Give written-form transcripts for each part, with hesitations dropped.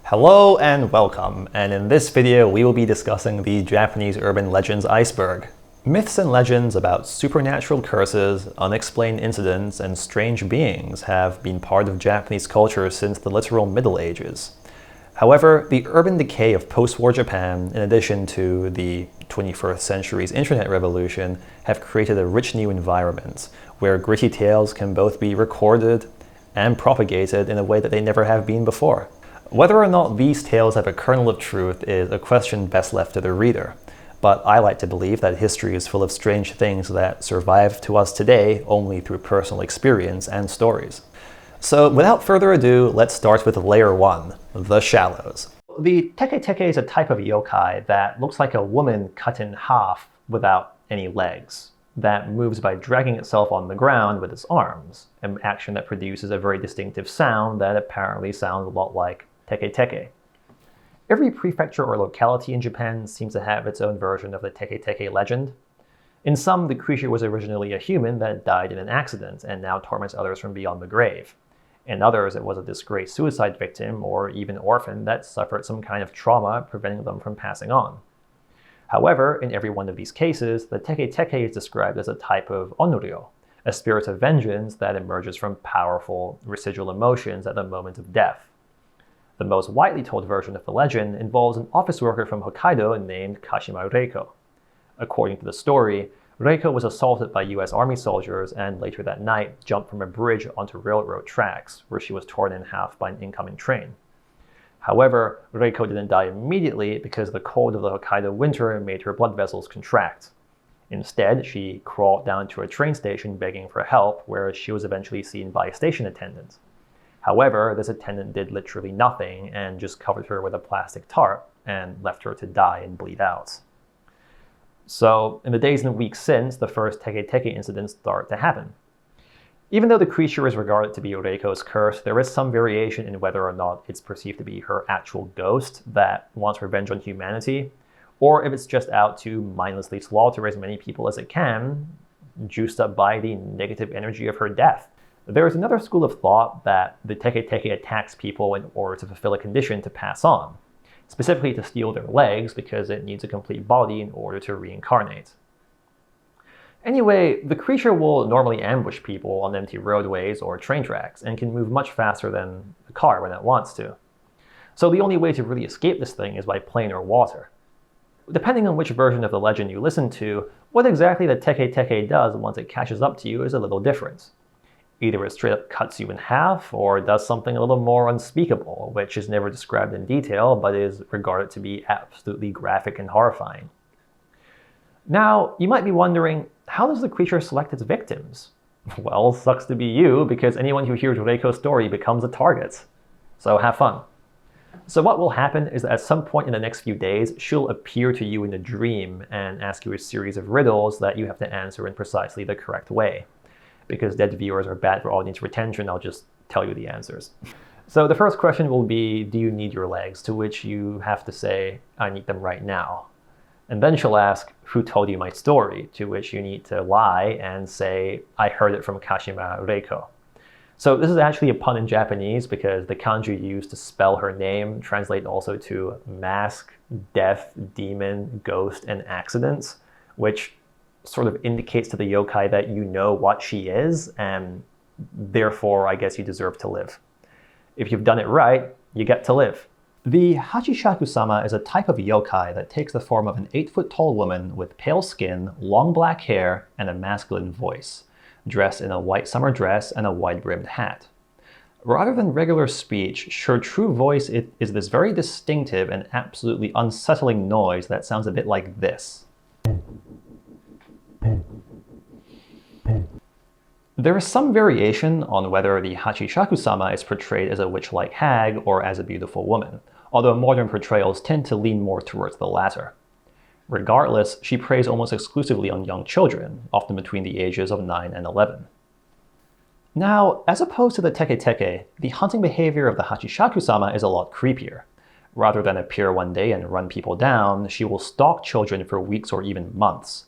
Hello and welcome, and in this video we will be discussing the Japanese urban legends Iceberg. Myths and legends about supernatural curses, unexplained incidents, and strange beings have been part of Japanese culture since the literal Middle Ages. However, the urban decay of post-war Japan, in addition to the 21st century's internet revolution, have created a rich new environment where gritty tales can both be recorded and propagated in a way that they never have been before. Whether or not these tales have a kernel of truth is a question best left to the reader, but I like to believe that history is full of strange things that survive to us today only through personal experience and stories. So without further ado, let's start with layer 1, the Shallows. The Teke-teke is a type of yokai that looks like a woman cut in half without any legs, that moves by dragging itself on the ground with its arms, an action that produces a very distinctive sound that apparently sounds a lot like Teke-teke. Every prefecture or locality in Japan seems to have its own version of the Teke-teke legend. In some, the creature was originally a human that died in an accident and now torments others from beyond the grave. In others, it was a disgraced suicide victim or even orphan that suffered some kind of trauma preventing them from passing on. However, in every one of these cases, the Teke-teke is described as a type of onryo, a spirit of vengeance that emerges from powerful residual emotions at the moment of death. The most widely told version of the legend involves an office worker from Hokkaido named Kashima Reiko. According to the story, Reiko was assaulted by US Army soldiers and later that night jumped from a bridge onto railroad tracks, where she was torn in half by an incoming train. However, Reiko didn't die immediately because the cold of the Hokkaido winter made her blood vessels contract. Instead, she crawled down to a train station begging for help, where she was eventually seen by a station attendant. However, this attendant did literally nothing and just covered her with a plastic tarp and left her to die and bleed out. So, in the days and weeks since, the first Teke-teke incidents start to happen. Even though the creature is regarded to be Reiko's curse, there is some variation in whether or not it's perceived to be her actual ghost that wants revenge on humanity, or if it's just out to mindlessly slaughter as many people as it can, juiced up by the negative energy of her death. There is another school of thought that the Teke-teke attacks people in order to fulfill a condition to pass on, specifically to steal their legs because it needs a complete body in order to reincarnate. Anyway, the creature will normally ambush people on empty roadways or train tracks and can move much faster than a car when it wants to. So the only way to really escape this thing is by plane or water. Depending on which version of the legend you listen to, what exactly the Teke-teke does once it catches up to you is a little different. Either it straight up cuts you in half, or does something a little more unspeakable, which is never described in detail, but is regarded to be absolutely graphic and horrifying. Now, you might be wondering, how does the creature select its victims? Well, sucks to be you, because anyone who hears Reiko's story becomes a target. So have fun. So what will happen is that at some point in the next few days, she'll appear to you in a dream and ask you a series of riddles that you have to answer in precisely the correct way. Because dead viewers are bad for audience retention, I'll just tell you the answers. So the first question will be, do you need your legs? To which you have to say, I need them right now. And then she'll ask, who told you my story? To which you need to lie and say, I heard it from Kashima Reiko. So this is actually a pun in Japanese because the kanji used to spell her name translate also to mask, death, demon, ghost, and accidents, which sort of indicates to the yokai that you know what she is, and therefore I guess you deserve to live. If you've done it right, you get to live. The Hachishakusama is a type of yokai that takes the form of an 8-foot-tall woman with pale skin, long black hair, and a masculine voice, dressed in a white summer dress and a wide-brimmed hat. Rather than regular speech, her true voice is this very distinctive and absolutely unsettling noise that sounds a bit like this. There is some variation on whether the Hachishakusama is portrayed as a witch-like hag or as a beautiful woman, although modern portrayals tend to lean more towards the latter. Regardless, she preys almost exclusively on young children, often between the ages of 9 and 11. Now, as opposed to the Teke-teke, the hunting behavior of the Hachishakusama is a lot creepier. Rather than appear one day and run people down, she will stalk children for weeks or even months,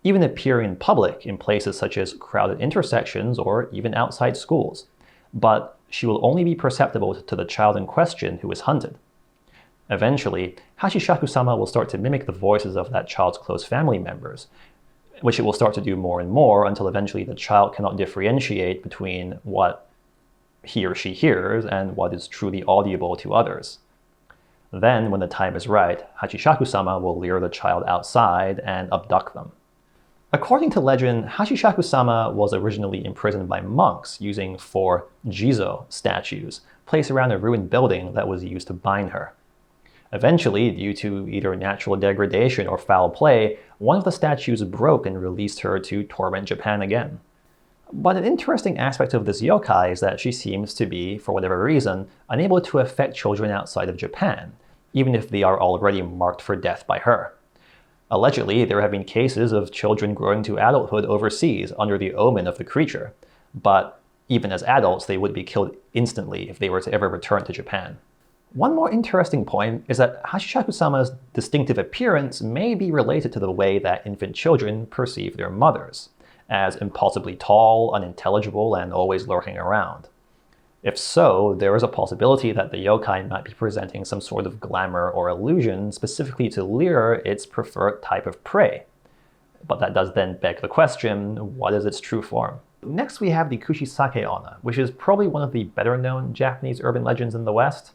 even appear in public in places such as crowded intersections or even outside schools. But she will only be perceptible to the child in question who is hunted. Eventually, Hachishakusama will start to mimic the voices of that child's close family members, which it will start to do more and more until eventually the child cannot differentiate between what he or she hears and what is truly audible to others. Then, when the time is right, Hachishakusama will lure the child outside and abduct them. According to legend, Hachishakusama was originally imprisoned by monks using 4 Jizo statues placed around a ruined building that was used to bind her. Eventually, due to either natural degradation or foul play, one of the statues broke and released her to torment Japan again. But an interesting aspect of this yokai is that she seems to be, for whatever reason, unable to affect children outside of Japan, even if they are already marked for death by her. Allegedly, there have been cases of children growing to adulthood overseas under the omen of the creature, but even as adults, they would be killed instantly if they were to ever return to Japan. One more interesting point is that Hachishakusama's distinctive appearance may be related to the way that infant children perceive their mothers, as impulsively tall, unintelligible, and always lurking around. If so, there is a possibility that the yokai might be presenting some sort of glamour or illusion specifically to lure its preferred type of prey. But that does then beg the question, what is its true form? Next we have the Kuchisake-Onna, which is probably one of the better known Japanese urban legends in the West.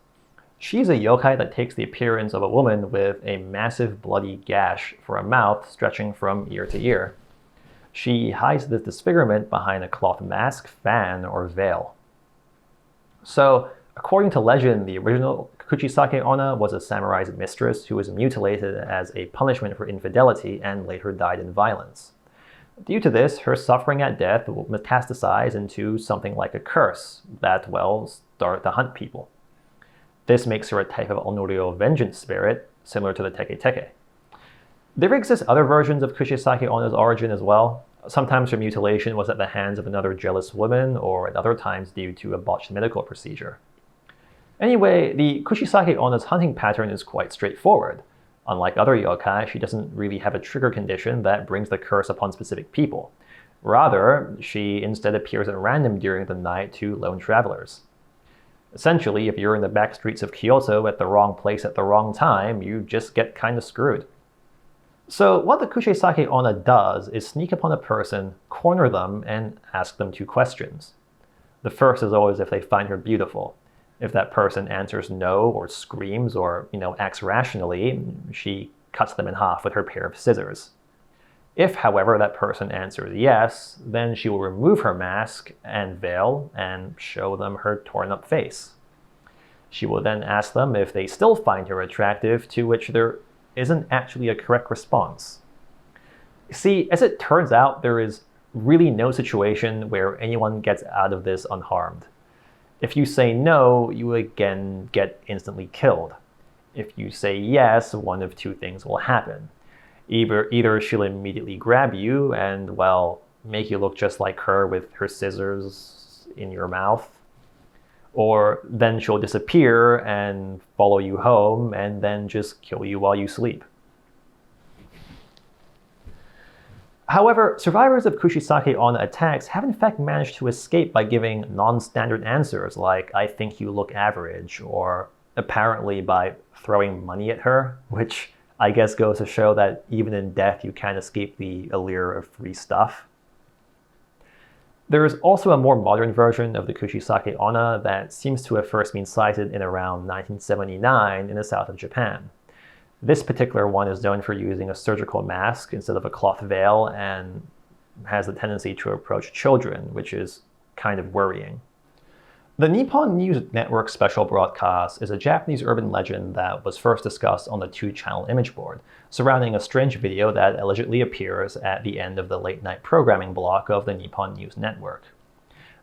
She's a yokai that takes the appearance of a woman with a massive bloody gash for a mouth stretching from ear to ear. She hides this disfigurement behind a cloth mask, fan, or veil. So, according to legend, the original Kuchisake-Onna was a samurai's mistress who was mutilated as a punishment for infidelity and later died in violence. Due to this, her suffering at death will metastasize into something like a curse that, well, start to hunt people. This makes her a type of Onryo vengeance spirit, similar to the Teke-teke. There exist other versions of Kuchisake-Onna's origin as well. Sometimes her mutilation was at the hands of another jealous woman, or at other times due to a botched medical procedure. Anyway, the Kuchisake-Onna's hunting pattern is quite straightforward. Unlike other yokai, she doesn't really have a trigger condition that brings the curse upon specific people. Rather, she instead appears at random during the night to lone travelers. Essentially, if you're in the back streets of Kyoto at the wrong place at the wrong time, you just get kind of screwed. So what the Kuchisake-Onna does is sneak upon a person, corner them, and ask them 2 questions. The first is always if they find her beautiful. If that person answers no or screams or, acts rationally, she cuts them in half with her pair of scissors. If, however, that person answers yes, then she will remove her mask and veil and show them her torn up face. She will then ask them if they still find her attractive, to which there isn't actually a correct response. See, as it turns out, there is really no situation where anyone gets out of this unharmed. If you say no, you again get instantly killed. If you say yes, one of 2 things will happen. Either she'll immediately grab you and, well, make you look just like her with her scissors in your mouth, or then she'll disappear and follow you home and then just kill you while you sleep. However, survivors of Kuchisake-Onna attacks have in fact managed to escape by giving non-standard answers like, I think you look average, or apparently by throwing money at her, which I guess goes to show that even in death you can't escape the allure of free stuff. There is also a more modern version of the Kuchisake-Onna that seems to have first been sighted in around 1979 in the south of Japan. This particular one is known for using a surgical mask instead of a cloth veil and has the tendency to approach children, which is kind of worrying. The Nippon News Network special broadcast is a Japanese urban legend that was first discussed on the 2-channel image board, surrounding a strange video that allegedly appears at the end of the late-night programming block of the Nippon News Network.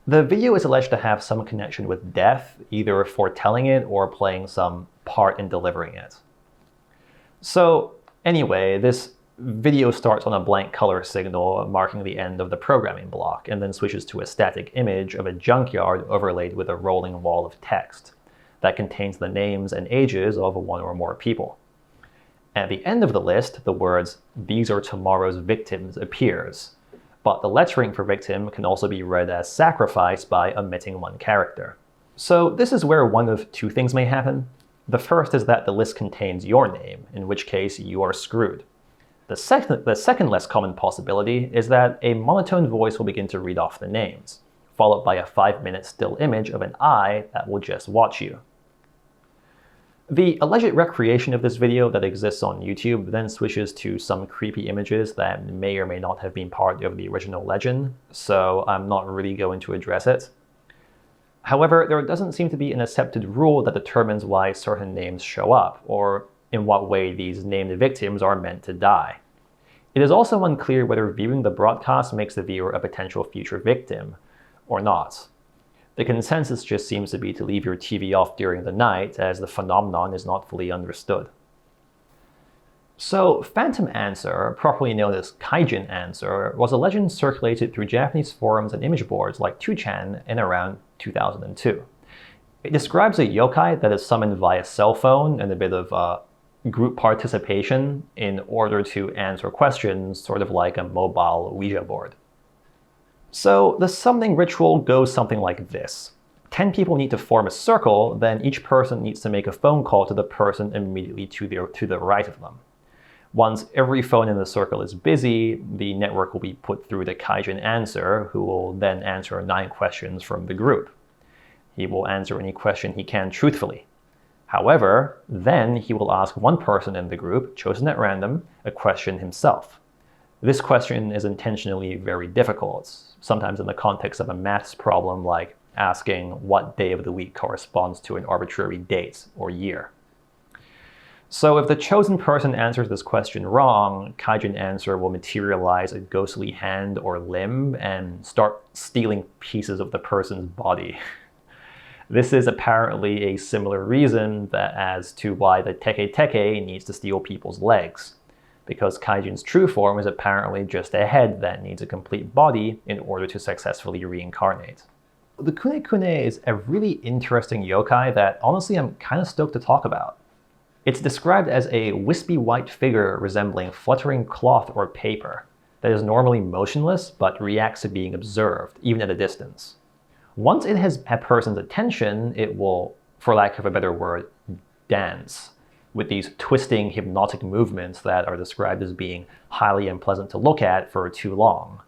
The video is alleged to have some connection with death, either foretelling it or playing some part in delivering it. So anyway, this video starts on a blank color signal marking the end of the programming block, and then switches to a static image of a junkyard overlaid with a rolling wall of text that contains the names and ages of 1 or more people. At the end of the list, the words, "These are tomorrow's victims" appears, but the lettering for victim can also be read as sacrifice by omitting 1 character. So this is where one of 2 things may happen. The first is that the list contains your name, in which case you are screwed. The second less common possibility is that a monotone voice will begin to read off the names, followed by a 5-minute still image of an eye that will just watch you. The alleged recreation of this video that exists on YouTube then switches to some creepy images that may or may not have been part of the original legend, so I'm not really going to address it. However, there doesn't seem to be an accepted rule that determines why certain names show up, or in what way these named victims are meant to die. It is also unclear whether viewing the broadcast makes the viewer a potential future victim, or not. The consensus just seems to be to leave your TV off during the night, as the phenomenon is not fully understood. So, Phantom Answer, properly known as Kaijin Answer, was a legend circulated through Japanese forums and image boards like 2chan in around 2002. It describes a yokai that is summoned via cell phone and a bit of group participation in order to answer questions, sort of like a mobile Ouija board. So the summoning ritual goes something like this. 10 people need to form a circle, then each person needs to make a phone call to the person immediately to the right of them. Once every phone in the circle is busy, the network will be put through the Kaijin Answer, who will then answer 9 questions from the group. He will answer any question he can truthfully. However, then he will ask one person in the group, chosen at random, a question himself. This question is intentionally very difficult, sometimes in the context of a maths problem like asking what day of the week corresponds to an arbitrary date or year. So if the chosen person answers this question wrong, Kaijin Answer will materialize a ghostly hand or limb and start stealing pieces of the person's body. This is apparently a similar reason as to why the Teke-teke needs to steal people's legs, because Kaijin's true form is apparently just a head that needs a complete body in order to successfully reincarnate. The Kune-Kune is a really interesting yokai that honestly I'm kind of stoked to talk about. It's described as a wispy white figure resembling fluttering cloth or paper that is normally motionless but reacts to being observed, even at a distance. Once it has a person's attention, it will, for lack of a better word, dance, with these twisting hypnotic movements that are described as being highly unpleasant to look at for too long.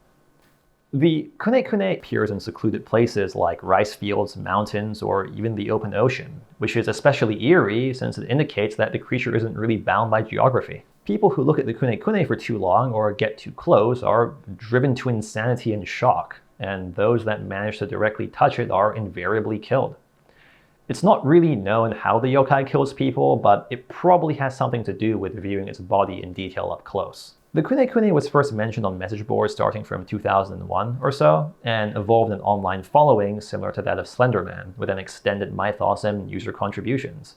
The Kune-Kune appears in secluded places like rice fields, mountains, or even the open ocean, which is especially eerie since it indicates that the creature isn't really bound by geography. People who look at the Kune-Kune for too long or get too close are driven to insanity and shock, and those that manage to directly touch it are invariably killed. It's not really known how the yokai kills people, but it probably has something to do with viewing its body in detail up close. The Kune-Kune was first mentioned on message boards starting from 2001 or so, and evolved an online following similar to that of Slenderman, with an extended mythos and user contributions.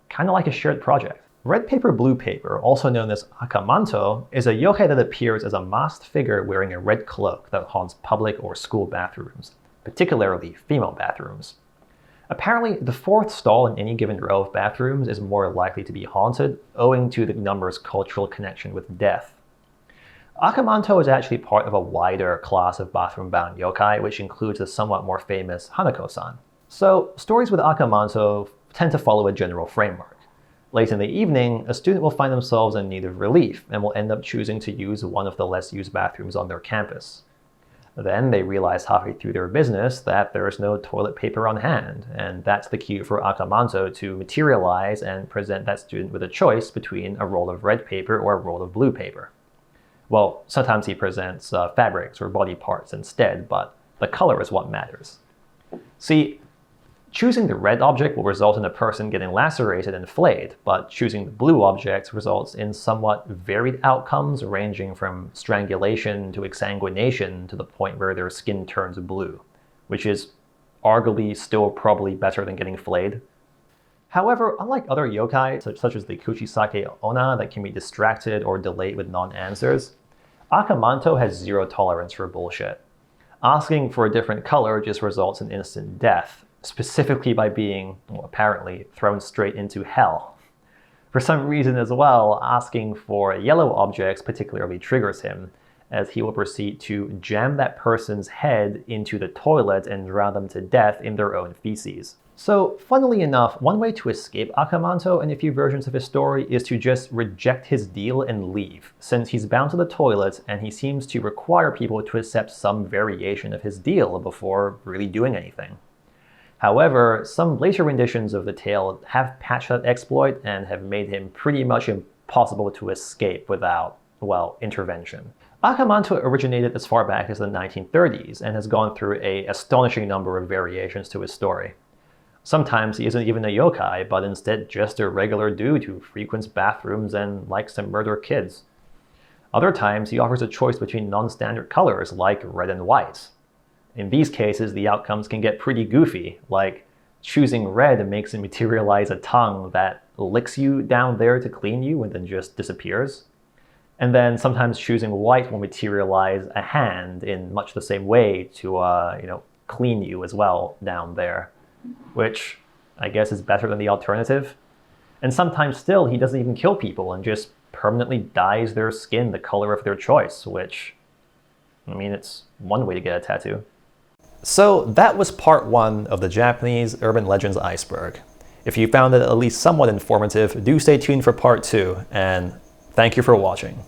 Kinda like a shared project. Red paper, blue paper, also known as Manto, is a yokai that appears as a masked figure wearing a red cloak that haunts public or school bathrooms, particularly female bathrooms. Apparently, the 4th stall in any given row of bathrooms is more likely to be haunted, owing to the number's cultural connection with death. Manto is actually part of a wider class of bathroom-bound yokai, which includes the somewhat more famous Hanako-san. So, stories with Manto tend to follow a general framework. Late in the evening, a student will find themselves in need of relief and will end up choosing to use one of the less used bathrooms on their campus. Then they realize halfway through their business that there is no toilet paper on hand, and that's the cue for Manto to materialize and present that student with a choice between a roll of red paper or a roll of blue paper. Well, sometimes he presents fabrics or body parts instead, but the color is what matters. See, choosing the red object will result in a person getting lacerated and flayed, but choosing the blue object results in somewhat varied outcomes ranging from strangulation to exsanguination to the point where their skin turns blue, which is arguably still probably better than getting flayed. However, unlike other yokai, such as the Kuchisake-Onna that can be distracted or delayed with non-answers, Manto has zero tolerance for bullshit. Asking for a different color just results in instant death, specifically by being, apparently, thrown straight into hell. For some reason as well, asking for yellow objects particularly triggers him, as he will proceed to jam that person's head into the toilet and drown them to death in their own feces. So, funnily enough, one way to escape Akamanto in a few versions of his story is to just reject his deal and leave, since he's bound to the toilet and he seems to require people to accept some variation of his deal before really doing anything. However, some later renditions of the tale have patched that exploit and have made him pretty much impossible to escape without, well, intervention. Akamanto originated as far back as the 1930s and has gone through an astonishing number of variations to his story. Sometimes he isn't even a yokai, but instead just a regular dude who frequents bathrooms and likes to murder kids. Other times he offers a choice between non-standard colors like red and white. In these cases, the outcomes can get pretty goofy, like choosing red makes him materialize a tongue that licks you down there to clean you and then just disappears. And then sometimes choosing white will materialize a hand in much the same way to clean you as well down there, which I guess is better than the alternative. And sometimes still, he doesn't even kill people and just permanently dyes their skin the color of their choice, which, I mean, it's one way to get a tattoo. So that was part 1 of the Japanese urban legends iceberg. If you found it at least somewhat informative, do stay tuned for part 2, and thank you for watching.